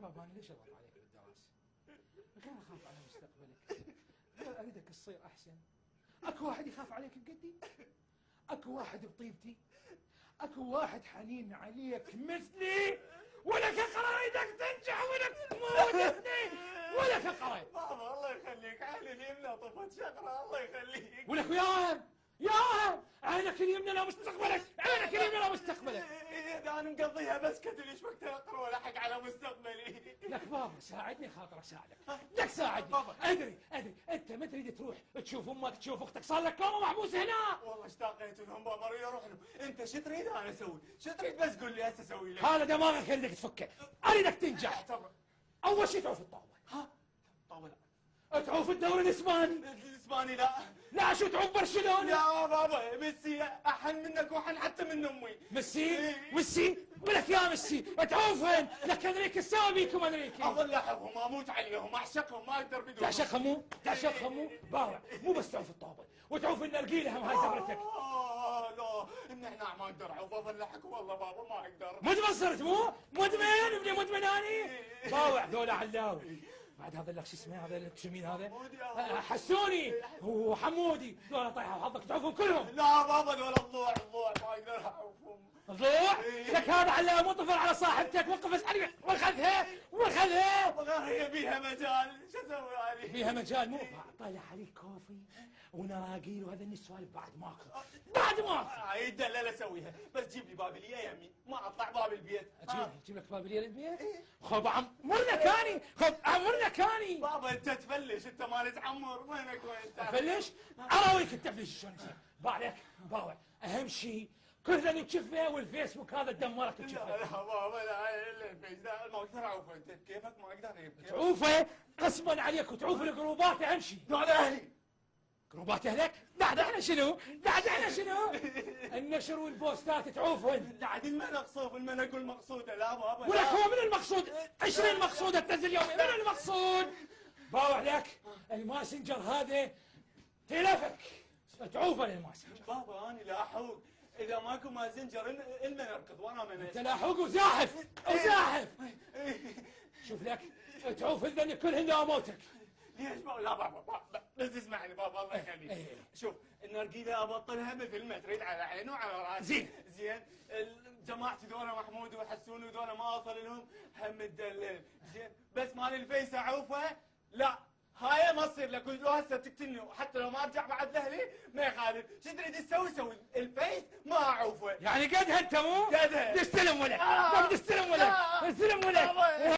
بابا انا ليش اضغط عليك بالدراسه؟ غير اخاف على مستقبلك، غير اريدك تصير احسن. اكو واحد يخاف عليك بقدي؟ اكو واحد بطيبتي؟ اكو واحد حنين عليك مثلي؟ ولك اقرا اريدك تنجح ولك تموتني ولك اقرا. بابا الله يخليك، عيني اليمنى طفت شغله الله يخليك. ولك يا عينك اليمنى لا مستقبلك، عينك اليمنى لا مستقبلك. اذا انا مقضيها بس كتل ايش وقت اقرا والحق على مستقبلي. لك بابا ساعدني خاطر اساعدك، لك ساعدني. بابا. ادري انت ما تريد تروح تشوف امك تشوف اختك، صار لك كم محبوس هنا. والله اشتاقيت لهم بابا، اريد اروح لهم. انت شو تريد انا اسوي؟ شو تريد بس قول لي هسه اسوي لك. هذا دماغك اريدك تفكه، اريدك تنجح. اعتبر. اول شيء تعوف الطاوله. ها طاوله. تعوف الدوري الاسباني. الاسباني لا. لا شو تعوف برشلونه. لا بابا ميسي احن منك واحن حتى من امي. ميسي ولك يا ميسي تعوفهن، لك انريكي سوى بيكم انريكي. اظل احبهم اموت عليهم اعشقهم ما اقدر بدونهم. تعشقهم مو بارع، مو بس تعوف الطابه وتعوف النرجيله هم، هاي دبرتك. لا ان احنا ما اقدر اعوف اظل احك والله بابا ما اقدر. مدمن صرت مو مدمن ابني مدمن اني. باوع ذولا علاوي. بعد هذا اللي شو اسمه هذا اللي مين هذا؟ حسوني وحمودي ذولا طيحوا حظك تعوفهم كلهم. لا بابا ذولا الضوع ما اقدر اعوفهم. ضوع لك هذا علام مو طفل على صاحبتك، وقف علي وخذها هي بيها مجال شو اسوي علي؟ بيها مجال مو طالع عليك كوفي ونراقيل وهذا السوالف بعد ماكو هاي الدلالة اسويها بس جيب لي بابليه يا امي ما اطلع باب البيت. اجيب لك بابليه للبيت؟ خذ عمرنا كاني خذ عمرنا كاني. بابا انت تفلش انت مال تعمر وينك وين تفلش؟ اراويك التفليش شلون يصير. بعدك باوع اهم شيء كل اللي تشوفه والفيسبوك هذا تدمرك تشوفه. لا بابا لا الفيس لا ما اقدر اعوفه انت كيفك ما اقدر اجيب تعوفه غصبا عليك وتعوف الجروبات اهم شيء. بعد اهلي جروبات اهلك؟ بعد احنا شنو؟ النشر والبوستات تعوفهن. بعد المنقصوف المنق المقصوده لا بابا. ولك هو من المقصود 20 مقصوده تنزل يومي، من المقصود؟ باوع لك الماسنجر هذا تلفك تعوفه للماسنجر. بابا انا لا احوق اذا ماكو ماسنجر المن اركض وانا من انت لاحوق وزاحف شوف لك تعوف الذن كلهن لو موتك. ليش لا بابا بس اسمعني بابا الله يخليك. شوف النرجيله ابطلها مثل ما تريد على عيني وعلى راسي. زين جماعتي ذولا محمود وحسون وذولا ما اوصل لهم هم الدلل. زين بس مال الفيس اعوفه لا هاي ما تصير لك لو هسه تقتلني وحتى لو ما ارجع بعد لاهلي ما يخالف. شو تريد تسوي سوي الفيس ما اعوفه. يعني قدها انت مو؟ قدها تستلم ولك.